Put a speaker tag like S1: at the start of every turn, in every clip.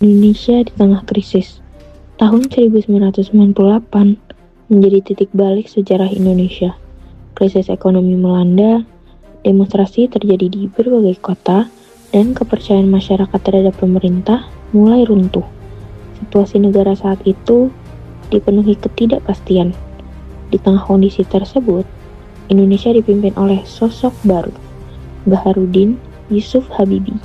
S1: Indonesia di tengah krisis. Tahun 1998 menjadi titik balik sejarah Indonesia. Krisis ekonomi melanda, demonstrasi terjadi di berbagai kota, dan kepercayaan masyarakat terhadap pemerintah mulai runtuh. Situasi negara saat itu dipenuhi ketidakpastian. Di tengah kondisi tersebut, Indonesia dipimpin oleh sosok baru, Baharudin Yusuf Habibie.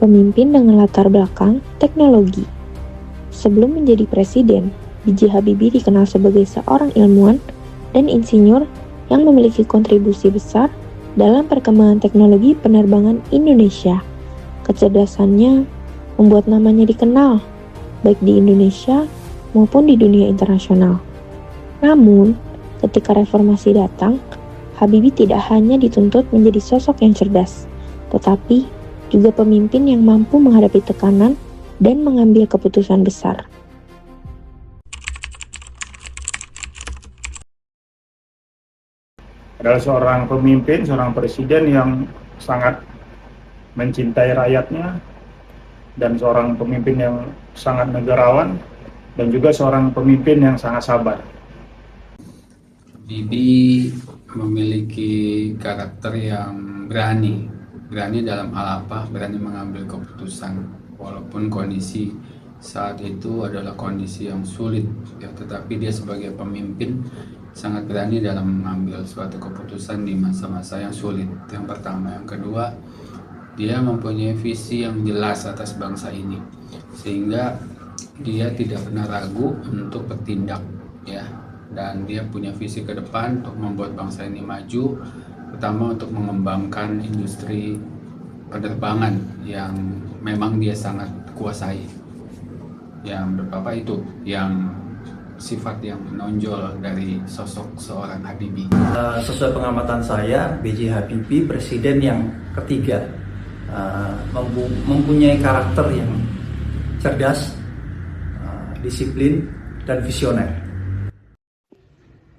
S1: Pemimpin dengan latar belakang teknologi. Sebelum menjadi presiden, B.J. Habibie dikenal sebagai seorang ilmuwan dan insinyur yang memiliki kontribusi besar dalam perkembangan teknologi penerbangan Indonesia. Kecerdasannya membuat namanya dikenal, baik di Indonesia maupun di dunia internasional. Namun, ketika reformasi datang, Habibie tidak hanya dituntut menjadi sosok yang cerdas, tetapi juga pemimpin yang mampu menghadapi tekanan dan mengambil keputusan besar.
S2: Adalah seorang pemimpin, seorang presiden yang sangat mencintai rakyatnya, dan seorang pemimpin yang sangat negarawan, dan juga seorang pemimpin yang sangat sabar.
S3: Bibi memiliki karakter yang berani dalam hal apa, berani mengambil keputusan walaupun kondisi saat itu adalah kondisi yang sulit ya, tetapi dia sebagai pemimpin sangat berani dalam mengambil suatu keputusan di masa-masa yang sulit. Yang pertama. Yang kedua, dia mempunyai visi yang jelas atas bangsa ini, sehingga dia tidak pernah ragu untuk bertindak ya, dan dia punya visi ke depan untuk membuat bangsa ini maju, pertama untuk mengembangkan industri penerbangan yang memang dia sangat kuasai. Yang beberapa itu yang sifat yang menonjol dari sosok seorang Habibie.
S4: Sesuai pengamatan saya, B.J. Habibie presiden yang ketiga, mempunyai karakter yang cerdas, disiplin, dan visioner.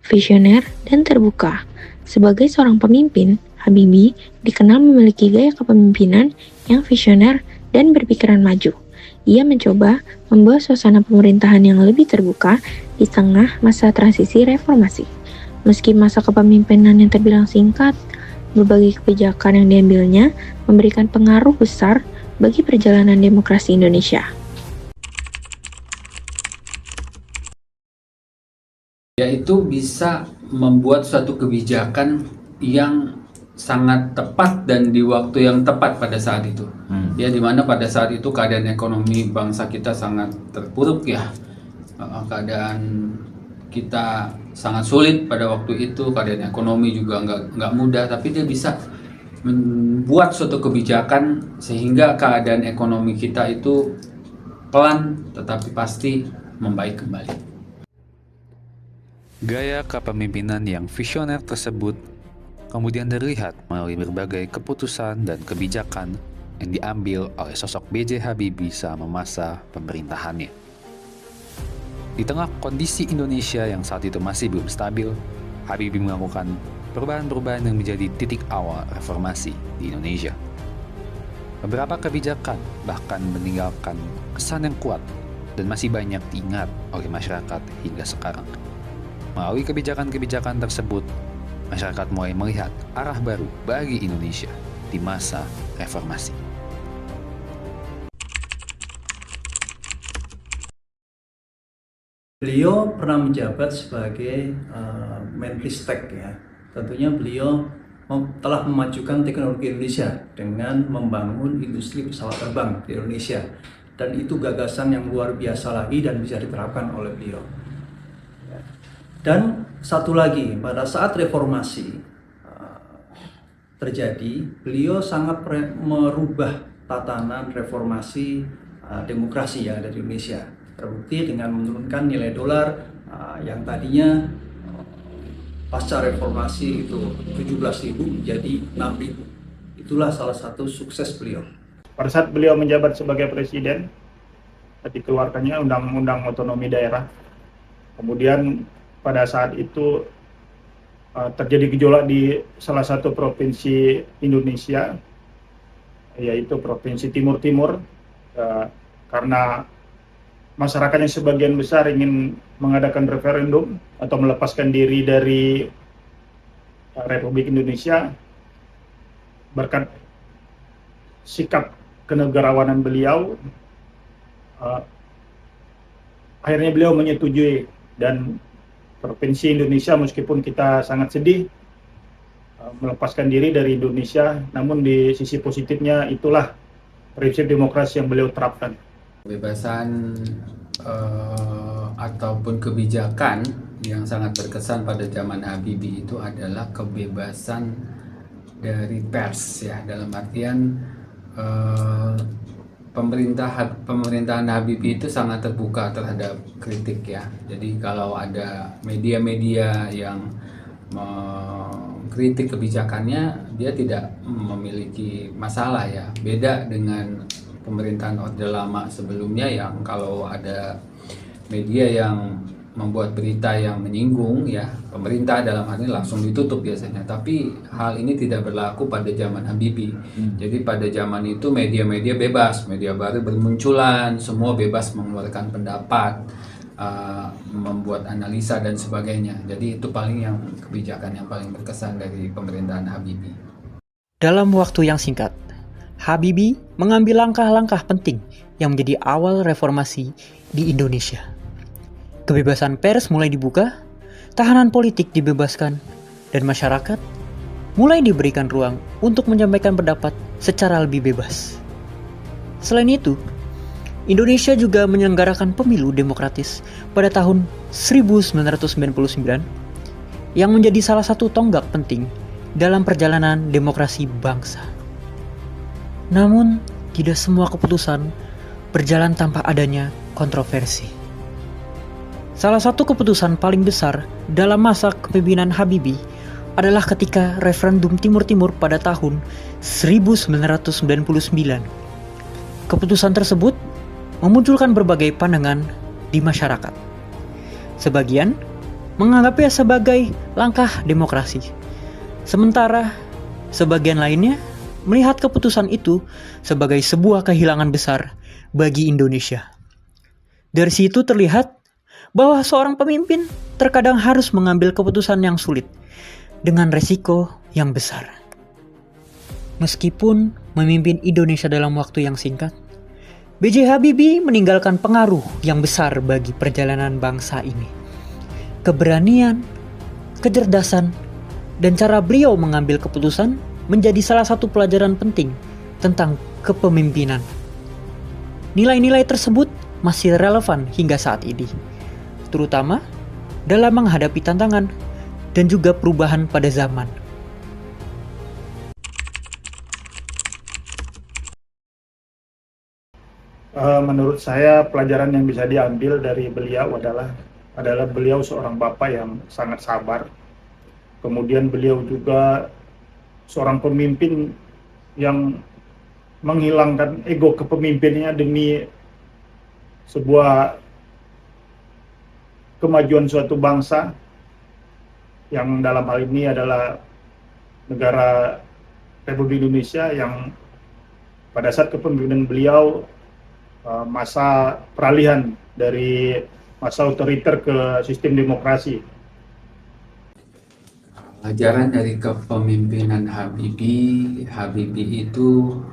S1: Visioner dan terbuka. Sebagai seorang pemimpin, Habibie dikenal memiliki gaya kepemimpinan yang visioner dan berpikiran maju. Ia mencoba membawa suasana pemerintahan yang lebih terbuka di tengah masa transisi reformasi. Meski masa kepemimpinan yang terbilang singkat, berbagai kebijakan yang diambilnya memberikan pengaruh besar bagi perjalanan demokrasi Indonesia.
S3: Yaitu bisa membuat suatu kebijakan yang sangat tepat dan di waktu yang tepat pada saat itu. Ya, dimana pada saat itu keadaan ekonomi bangsa kita sangat terpuruk ya. Keadaan kita sangat sulit pada waktu itu, keadaan ekonomi juga nggak mudah, tapi dia bisa membuat suatu kebijakan sehingga keadaan ekonomi kita itu pelan tetapi pasti membaik kembali.
S5: Gaya kepemimpinan yang visioner tersebut kemudian terlihat melalui berbagai keputusan dan kebijakan yang diambil oleh sosok B.J. Habibie selama masa pemerintahannya. Di tengah kondisi Indonesia yang saat itu masih belum stabil, Habibie melakukan perubahan-perubahan yang menjadi titik awal reformasi di Indonesia. Beberapa kebijakan bahkan meninggalkan kesan yang kuat dan masih banyak diingat oleh masyarakat hingga sekarang. Melalui kebijakan-kebijakan tersebut, masyarakat mulai melihat arah baru bagi Indonesia di masa reformasi.
S4: Beliau pernah menjabat sebagai Menristek ya. Tentunya beliau telah memajukan teknologi Indonesia dengan membangun industri pesawat terbang di Indonesia, dan itu gagasan yang luar biasa lagi dan bisa diterapkan oleh beliau. Dan satu lagi, pada saat reformasi terjadi, beliau sangat merubah tatanan reformasi demokrasi yang ada di Indonesia. Terbukti dengan menurunkan nilai dolar yang tadinya pasca reformasi itu 17.000 menjadi 6.000. Itulah salah satu sukses beliau.
S2: Pada saat beliau menjabat sebagai presiden, dikeluarkannya Undang-Undang Otonomi Daerah. Kemudian pada saat itu terjadi gejolak di salah satu provinsi Indonesia, yaitu Provinsi Timur Timur, karena masyarakatnya sebagian besar ingin mengadakan referendum atau melepaskan diri dari Republik Indonesia. Berkat sikap kenegarawanan beliau, akhirnya beliau menyetujui, dan Provinsi Indonesia, meskipun kita sangat sedih melepaskan diri dari Indonesia, namun di sisi positifnya itulah prinsip demokrasi yang beliau terapkan.
S3: Kebebasan ataupun kebijakan yang sangat berkesan pada zaman Habibie itu adalah kebebasan dari pers, ya, dalam artian pemerintahan Habibie itu sangat terbuka terhadap kritik, ya. Jadi kalau ada media-media yang mengkritik kebijakannya, dia tidak memiliki masalah, ya. Beda dengan pemerintahan Orde Lama sebelumnya, yang kalau ada media yang membuat berita yang menyinggung, ya, pemerintah dalam hal ini langsung ditutup biasanya. Tapi hal ini tidak berlaku pada zaman Habibie. Jadi pada zaman itu media-media bebas, media baru bermunculan, semua bebas mengeluarkan pendapat, membuat analisa dan sebagainya. Jadi itu paling yang kebijakan yang paling berkesan dari pemerintahan Habibie.
S6: Dalam waktu yang singkat, Habibie mengambil langkah-langkah penting yang menjadi awal reformasi di Indonesia. Kebebasan pers mulai dibuka, tahanan politik dibebaskan, dan masyarakat mulai diberikan ruang untuk menyampaikan pendapat secara lebih bebas. Selain itu, Indonesia juga menyelenggarakan pemilu demokratis pada tahun 1999 yang menjadi salah satu tonggak penting dalam perjalanan demokrasi bangsa. Namun, tidak semua keputusan berjalan tanpa adanya kontroversi. Salah satu keputusan paling besar dalam masa kepemimpinan Habibie adalah ketika referendum Timur Timur pada tahun 1999. Keputusan tersebut memunculkan berbagai pandangan di masyarakat. Sebagian menganggapnya sebagai langkah demokrasi, sementara sebagian lainnya melihat keputusan itu sebagai sebuah kehilangan besar bagi Indonesia. Dari situ terlihat bahwa seorang pemimpin terkadang harus mengambil keputusan yang sulit dengan resiko yang besar. Meskipun memimpin Indonesia dalam waktu yang singkat, B.J. Habibie meninggalkan pengaruh yang besar bagi perjalanan bangsa ini. Keberanian, kecerdasan, dan cara beliau mengambil keputusan menjadi salah satu pelajaran penting tentang kepemimpinan. Nilai-nilai tersebut masih relevan hingga saat ini, terutama dalam menghadapi tantangan dan juga perubahan pada zaman.
S2: Menurut saya pelajaran yang bisa diambil dari beliau adalah beliau seorang bapak yang sangat sabar. Kemudian beliau juga seorang pemimpin yang menghilangkan ego kepemimpinannya demi sebuah kemajuan suatu bangsa, yang dalam hal ini adalah negara Republik Indonesia, yang pada saat kepemimpinan beliau masa peralihan dari masa otoriter ke sistem demokrasi.
S3: Pelajaran dari kepemimpinan Habibie itu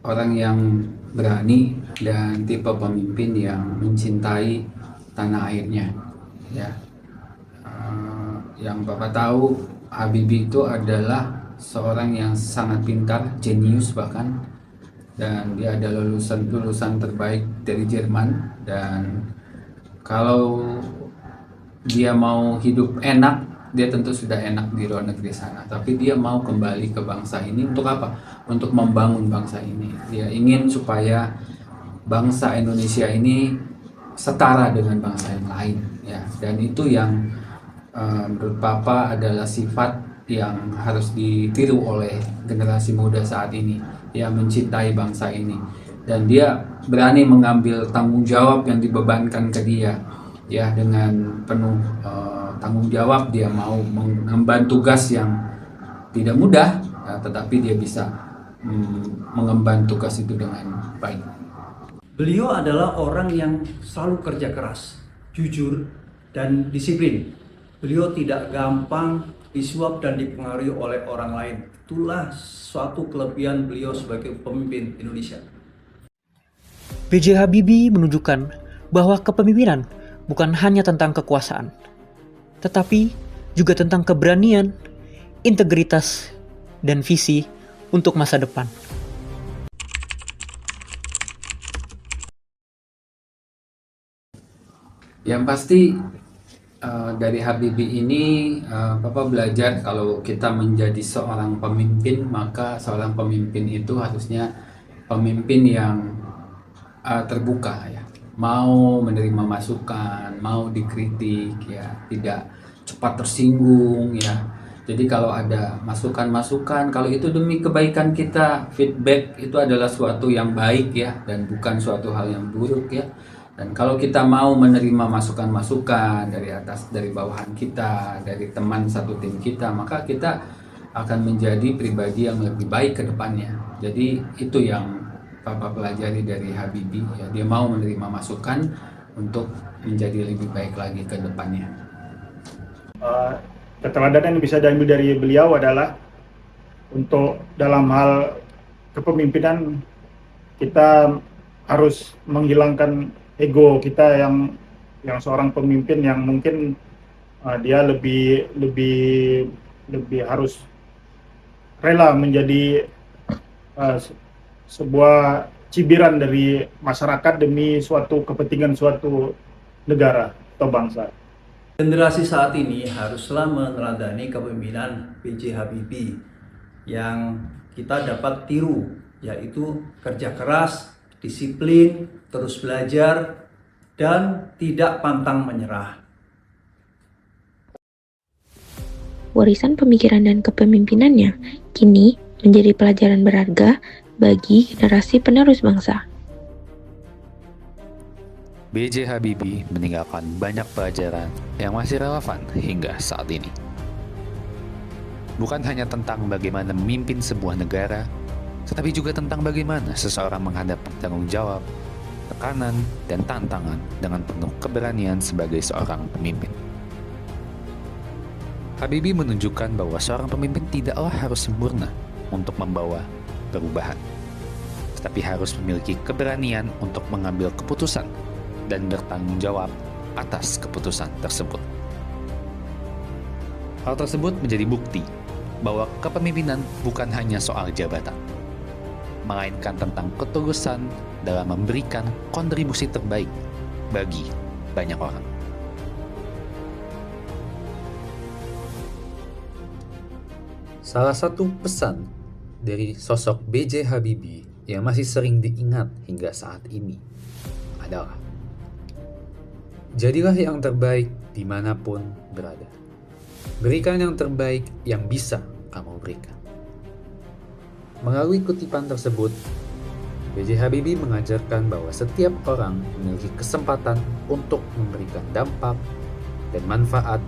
S3: orang yang berani dan tipe pemimpin yang mencintai tanah airnya, ya. Yang Bapak tahu, Habibie itu adalah seorang yang sangat pintar, jenius bahkan, dan dia adalah lulusan terbaik dari Jerman. Dan kalau dia mau hidup enak, dia tentu sudah enak di luar negeri sana, tapi dia mau kembali ke bangsa ini untuk apa? Untuk membangun bangsa ini. Dia ingin supaya bangsa Indonesia ini setara dengan bangsa yang lain, ya. Dan itu yang menurut Papa adalah sifat yang harus ditiru oleh generasi muda saat ini, yang mencintai bangsa ini, dan dia berani mengambil tanggung jawab yang dibebankan ke dia, ya, dengan penuh tanggung jawab. Dia mau mengemban tugas yang tidak mudah, ya, tetapi dia bisa mengemban tugas itu dengan baik.
S4: Beliau adalah orang yang selalu kerja keras, jujur, dan disiplin. Beliau tidak gampang disuap dan dipengaruhi oleh orang lain. Itulah suatu kelebihan beliau sebagai pemimpin Indonesia.
S6: B.J. Habibie menunjukkan bahwa kepemimpinan bukan hanya tentang kekuasaan, tetapi juga tentang keberanian, integritas, dan visi untuk masa depan.
S3: Yang pasti dari Habibie ini Bapak belajar kalau kita menjadi seorang pemimpin, maka seorang pemimpin itu harusnya pemimpin yang terbuka ya, mau menerima masukan, mau dikritik ya, tidak cepat tersinggung ya. Jadi kalau ada masukan-masukan, kalau itu demi kebaikan kita, feedback itu adalah suatu yang baik ya, dan bukan suatu hal yang buruk ya. Dan kalau kita mau menerima masukan-masukan dari atas, dari bawahan kita, dari teman satu tim kita, maka kita akan menjadi pribadi yang lebih baik ke depannya. Jadi itu yang Bapak pelajari dari Habibie, ya, dia mau menerima masukan untuk menjadi lebih baik lagi ke depannya.
S2: Keteladanan yang bisa diambil dari beliau adalah untuk dalam hal kepemimpinan kita harus menghilangkan ego kita yang seorang pemimpin yang mungkin dia lebih harus rela menjadi sebuah cibiran dari masyarakat demi suatu kepentingan suatu negara atau bangsa.
S4: Generasi saat ini haruslah meneladani kepemimpinan B.J. Habibie yang kita dapat tiru, yaitu kerja keras, disiplin, terus belajar, dan tidak pantang menyerah.
S1: Warisan pemikiran dan kepemimpinannya kini menjadi pelajaran berharga bagi generasi penerus bangsa.
S5: B.J. Habibie meninggalkan banyak pelajaran yang masih relevan hingga saat ini. Bukan hanya tentang bagaimana memimpin sebuah negara, tetapi juga tentang bagaimana seseorang menghadapi tanggung jawab, tekanan, dan tantangan dengan penuh keberanian sebagai seorang pemimpin. Habibie menunjukkan bahwa seorang pemimpin tidaklah harus sempurna untuk membawa perubahan, tetapi harus memiliki keberanian untuk mengambil keputusan dan bertanggung jawab atas keputusan tersebut. Hal tersebut menjadi bukti bahwa kepemimpinan bukan hanya soal jabatan, melainkan tentang ketulusan dalam memberikan kontribusi terbaik bagi banyak orang. Salah satu pesan dari sosok B.J. Habibie yang masih sering diingat hingga saat ini adalah: jadilah yang terbaik dimanapun berada. Berikan yang terbaik yang bisa kamu berikan. Melalui kutipan tersebut, B.J. Habibie mengajarkan bahwa setiap orang memiliki kesempatan untuk memberikan dampak dan manfaat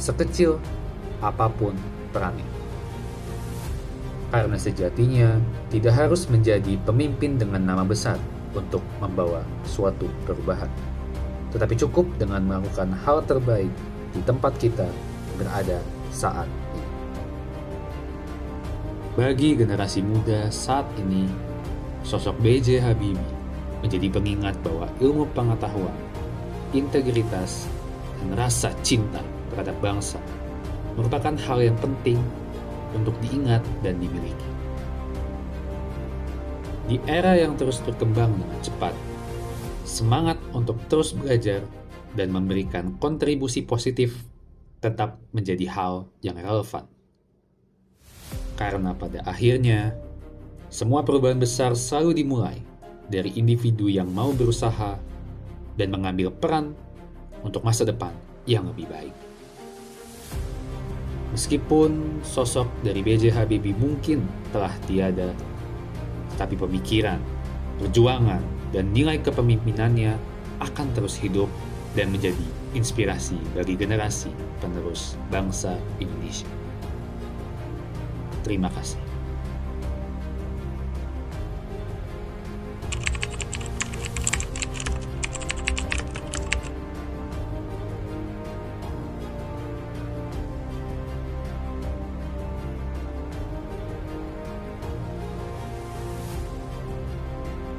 S5: sekecil apapun perannya. Karena sejatinya tidak harus menjadi pemimpin dengan nama besar untuk membawa suatu perubahan, tetapi cukup dengan melakukan hal terbaik di tempat kita berada saat ini. Bagi generasi muda saat ini, sosok B.J. Habibie menjadi pengingat bahwa ilmu pengetahuan, integritas, dan rasa cinta terhadap bangsa merupakan hal yang penting untuk diingat dan dimiliki. Di era yang terus berkembang dengan cepat, semangat untuk terus belajar dan memberikan kontribusi positif tetap menjadi hal yang relevan. Karena pada akhirnya, semua perubahan besar selalu dimulai dari individu yang mau berusaha dan mengambil peran untuk masa depan yang lebih baik. Meskipun sosok dari B.J. Habibie mungkin telah tiada, tetapi pemikiran, perjuangan, dan nilai kepemimpinannya akan terus hidup dan menjadi inspirasi bagi generasi penerus bangsa Indonesia. Terima kasih.